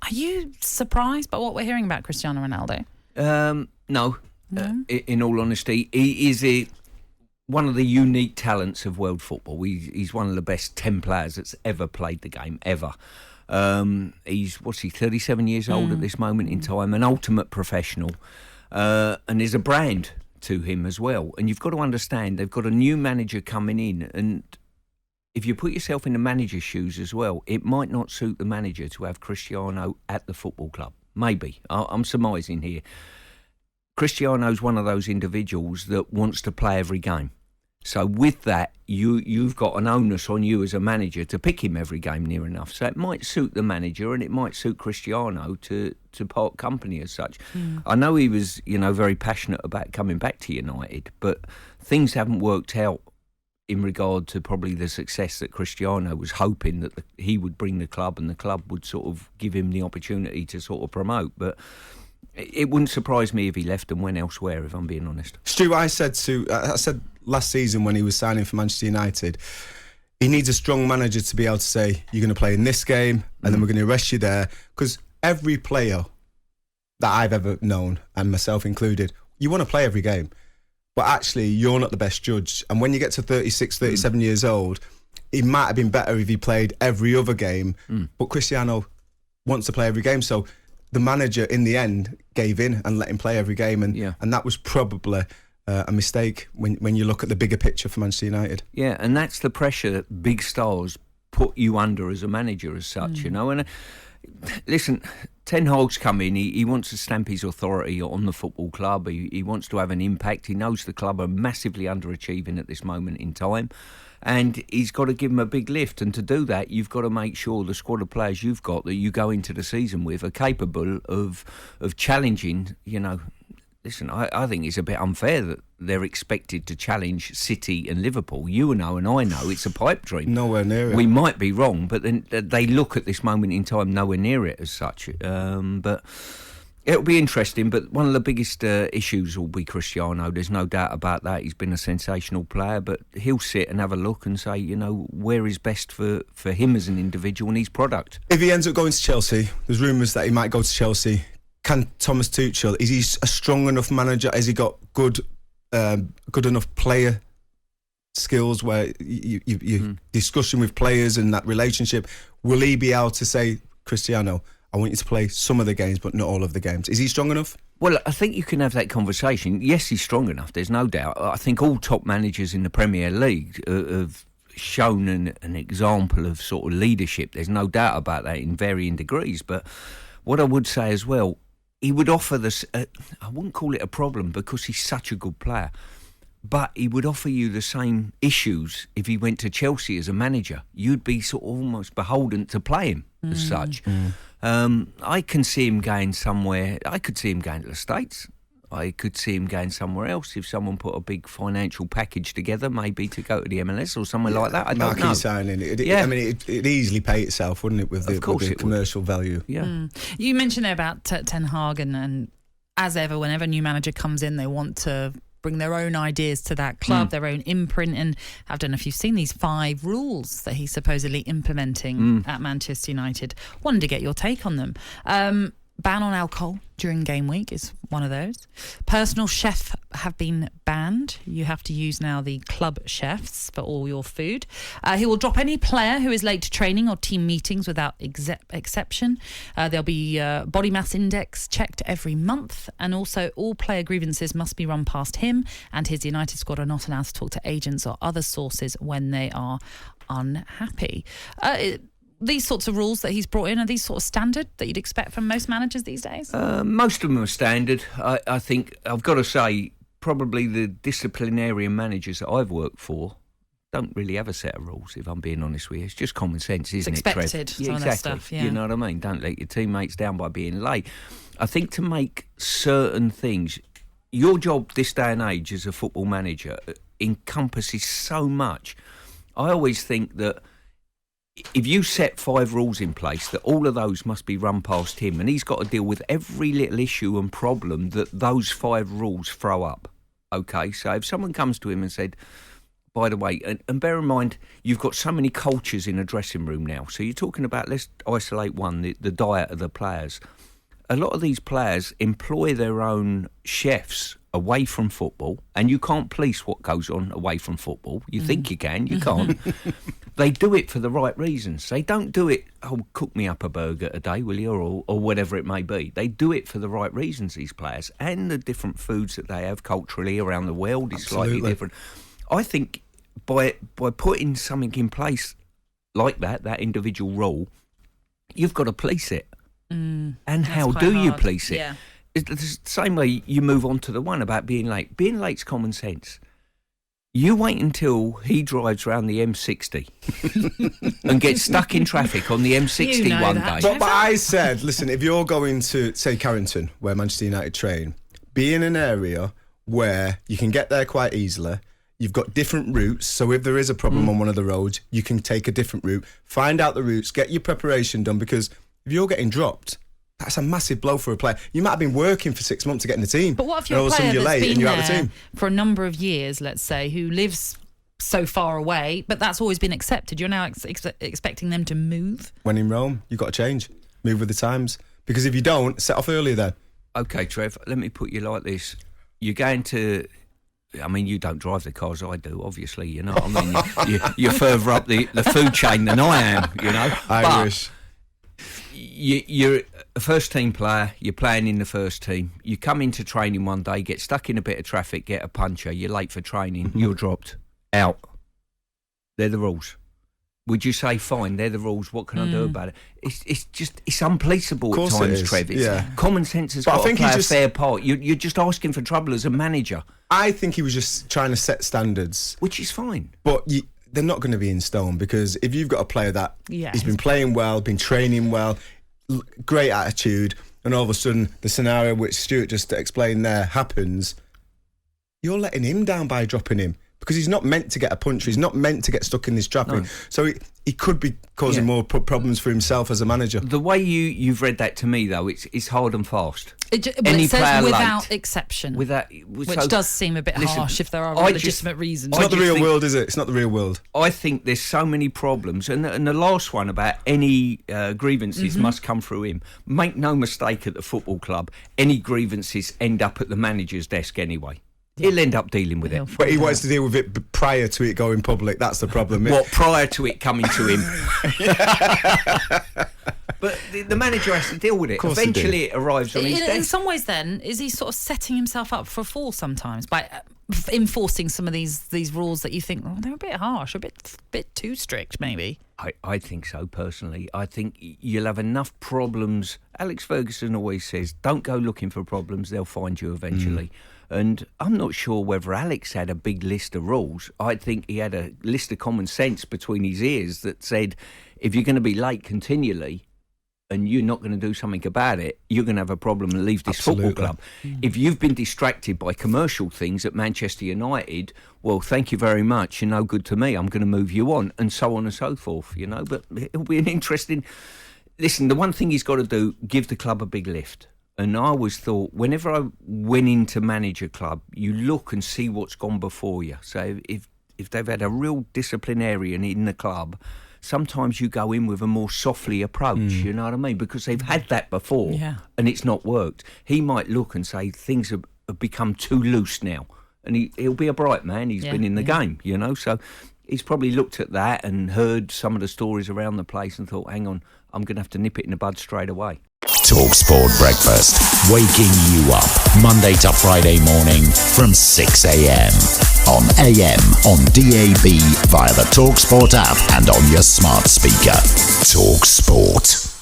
Are you surprised by what we're hearing about Cristiano Ronaldo? No. In all honesty, he is one of the unique talents of world football. He's one of the best 10 players that's ever played the game, ever. He's 37 years old at this moment in time, an ultimate professional. And there's a brand to him as well. And you've got to understand, they've got a new manager coming in, and if you put yourself in the manager's shoes as well, it might not suit the manager to have Cristiano at the football club. Maybe. I'm surmising here. Cristiano's one of those individuals that wants to play every game. So with that, you've got an onus on you as a manager to pick him every game near enough. So it might suit the manager and it might suit Cristiano to part company as such. I know he was, very passionate about coming back to United, but things haven't worked out in regard to probably the success that Cristiano was hoping that he would bring the club, and the club would sort of give him the opportunity to sort of promote. But it wouldn't surprise me if he left and went elsewhere, if I'm being honest. Stu, I said last season when he was signing for Manchester United, he needs a strong manager to be able to say, you're going to play in this game and then we're going to arrest you there. Because every player that I've ever known, and myself included, you want to play every game. But actually, you're not the best judge. And when you get to 36, 37 years old, it might have been better if he played every other game. But Cristiano wants to play every game. So the manager, in the end, gave in and let him play every game. And that was probably a mistake when you look at the bigger picture for Manchester United. Yeah, and that's the pressure that big stars put you under as a manager as such, And listen, Ten Hag's come in, he wants to stamp his authority on the football club. He wants to have an impact. He knows the club are massively underachieving at this moment in time, and he's got to give them a big lift. And to do that, you've got to make sure the squad of players you've got that you go into the season with are capable of challenging, Listen, I think it's a bit unfair that they're expected to challenge City and Liverpool. You know and I know it's a pipe dream. Nowhere near it. We might be wrong, but then they look at this moment in time nowhere near it as such. But it'll be interesting. But one of the biggest issues will be Cristiano. There's no doubt about that. He's been a sensational player, but he'll sit and have a look and say, where is best for him as an individual and his product. If he ends up going to Chelsea, there's rumours that he might go to Chelsea. Can Thomas Tuchel, is he a strong enough manager? Has he got good enough player skills where you discussion with players and that relationship? Will he be able to say, Cristiano, I want you to play some of the games but not all of the games? Is he strong enough? Well, I think you can have that conversation. Yes, he's strong enough, there's no doubt. I think all top managers in the Premier League have shown an example of sort of leadership. There's no doubt about that in varying degrees. But what I would say as well, he would offer this, I wouldn't call it a problem because he's such a good player, but he would offer you the same issues if he went to Chelsea as a manager. You'd be sort of almost beholden to play him as such. I can see him going somewhere. I could see him going to the States. I could see him going somewhere else if someone put a big financial package together, maybe to go to the MLS or somewhere like that. I don't know. Signing. I mean, it'd easily pay itself, wouldn't it, with the commercial value? Yeah. You mentioned there about Ten Hag, and as ever, whenever a new manager comes in, they want to bring their own ideas to that club, their own imprint. And I don't know if you've seen these 5 rules that he's supposedly implementing at Manchester United. Wanted to get your take on them. Ban on alcohol during game week is one of those. Personal chef have been banned. You have to use now the club chefs for all your food. He will drop any player who is late to training or team meetings without exception. There'll be body mass index checked every month, and also all player grievances must be run past him, and his United squad are not allowed to talk to agents or other sources when they are unhappy. These sorts of rules that he's brought in, are these sort of standard that you'd expect from most managers these days? Most of them are standard. I think, I've got to say, probably the disciplinarian managers that I've worked for don't really have a set of rules, if I'm being honest with you. It's just common sense, isn't it, expected, Trev? Some of that stuff, yeah. You know what I mean? Don't let your teammates down by being late. I think to make certain things, your job this day and age as a football manager encompasses so much. I always think that if you set 5 rules in place, that all of those must be run past him, and he's got to deal with every little issue and problem that those 5 rules throw up. Okay, so if someone comes to him and said, by the way, and bear in mind, you've got so many cultures in a dressing room now. So you're talking about, let's isolate one, the diet of the players. A lot of these players employ their own chefs away from football, and you can't police what goes on away from football. You think you can, you can't. They do it for the right reasons. They don't do it, cook me up a burger a day, will you, or whatever it may be. They do it for the right reasons, these players, and the different foods that they have culturally around the world is slightly different. I think by putting something in place like that individual rule, you've got to police it. And how do you police it? Yeah. It's the same way you move on to the one about being late. Being late's common sense. You wait until he drives around the M60 and gets stuck in traffic on the M60 one day. But I said, listen, if you're going to, say, Carrington, where Manchester United train, be in an area where you can get there quite easily. You've got different routes, so if there is a problem on one of the roads, you can take a different route. Find out the routes, get your preparation done, because if you're getting dropped, that's a massive blow for a player. You might have been working for 6 months to get in the team. But what if you're a player that's been there for a number of years, let's say, who lives so far away, but that's always been accepted? You're now expecting them to move? When in Rome, you've got to change. Move with the times. Because if you don't, set off earlier then. OK, Trev, let me put you like this. You're going to... I mean, you don't drive the cars I do, obviously, you know. I mean, you're further up the food chain than I am, you know. I wish. You're a first-team player. You're playing in the first team. You come into training one day, get stuck in a bit of traffic, get a puncture. You're late for training. You're dropped. Out. They're the rules. Would you say, fine, they're the rules, what can I do about it? It's unpoliceable at times, Trev. Common sense has got to play a fair part. You're just asking for trouble as a manager. I think he was just trying to set standards. Which is fine. But they're not going to be in stone, because if you've got a player that he's been playing well, been training well, great attitude, and all of a sudden the scenario which Stuart just explained there happens, you're letting him down by dropping him. Because he's not meant to get a puncher. He's not meant to get stuck in this traffic. No. So he could be causing more problems for himself as a manager. The way you've read that to me, though, it's hard and fast. It says without exception. Which does seem a bit harsh if there are legitimate reasons. It's not the real world, is it? It's not the real world. I think there's so many problems. And the last one about any grievances must come through him. Make no mistake, at the football club, any grievances end up at the manager's desk anyway. He'll end up dealing with it. But he wants to deal with it prior to it going public. That's the problem. What, prior to it coming to him? But the manager has to deal with it. Eventually it arrives on his desk. In some ways then, is he sort of setting himself up for a fall sometimes by enforcing some of these rules that you think, they're a bit harsh, a bit too strict maybe? I think so, personally. I think you'll have enough problems. Alex Ferguson always says, don't go looking for problems, they'll find you eventually. And I'm not sure whether Alex had a big list of rules. I think he had a list of common sense between his ears that said, if you're going to be late continually and you're not going to do something about it, you're going to have a problem and leave this football club. If you've been distracted by commercial things at Manchester United, well, thank you very much. You're no good to me. I'm going to move you on, and so on and so forth, you know. But it'll be an interesting... Listen, the one thing he's got to do, give the club a big lift. And I always thought, whenever I went in to manage a club, you look and see what's gone before you. So if they've had a real disciplinarian in the club, sometimes you go in with a more softly approach, you know what I mean? Because they've had that before and it's not worked. He might look and say, things have become too loose now. And he'll be a bright man. He's been in the game, you know? So he's probably looked at that and heard some of the stories around the place and thought, hang on, I'm going to have to nip it in the bud straight away. talkSPORT Breakfast, waking you up Monday to Friday morning from 6 a.m. on AM, on DAB, via the talkSPORT app and on your smart speaker. talkSPORT.